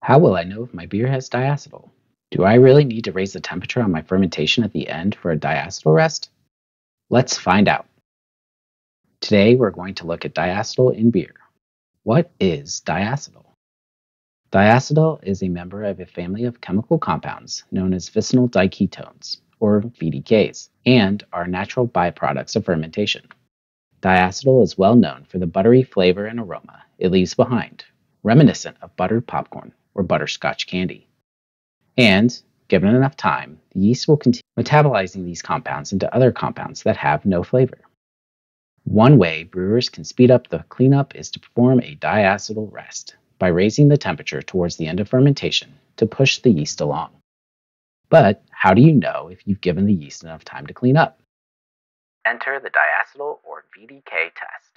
How will I know if my beer has diacetyl? Do I really need to raise the temperature on my fermentation at the end for a diacetyl rest? Let's find out. Today we're going to look at diacetyl in beer. What is diacetyl? Diacetyl is a member of a family of chemical compounds known as vicinal diketones, or VDKs, and are natural byproducts of fermentation. Diacetyl is well known for the buttery flavor and aroma it leaves behind, reminiscent of buttered popcorn or butterscotch candy. And, given enough time, the yeast will continue metabolizing these compounds into other compounds that have no flavor. One way brewers can speed up the cleanup is to perform a diacetyl rest by raising the temperature towards the end of fermentation to push the yeast along. But how do you know if you've given the yeast enough time to clean up? Enter the diacetyl or VDK test.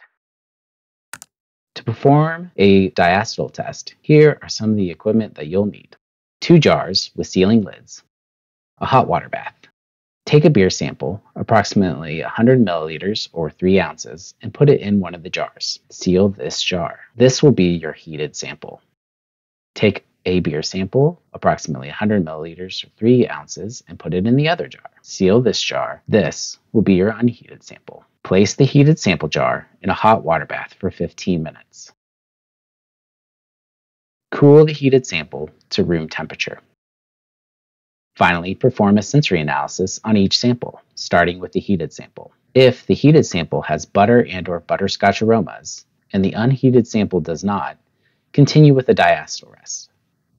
To perform a diacetyl test, here are some of the equipment that you'll need. 2 jars with sealing lids, a hot water bath. Take a beer sample, approximately 100 milliliters or 3 ounces, and put it in one of the jars. Seal this jar. This will be your heated sample. Take a beer sample, approximately 100 milliliters or 3 ounces, and put it in the other jar. Seal this jar. This will be your unheated sample. Place the heated sample jar in a hot water bath for 15 minutes. Cool the heated sample to room temperature. Finally, perform a sensory analysis on each sample, starting with the heated sample. If the heated sample has butter and/or butterscotch aromas, and the unheated sample does not, continue with the diacetyl rest.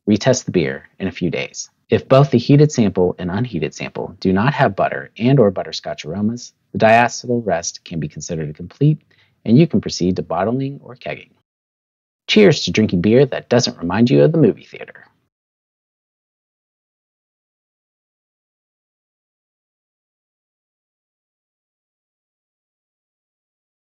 Retest the beer in a few days. If both the heated sample and unheated sample do not have butter and/or butterscotch aromas, the diacetyl rest can be considered complete, and you can proceed to bottling or kegging. Cheers to drinking beer that doesn't remind you of the movie theater.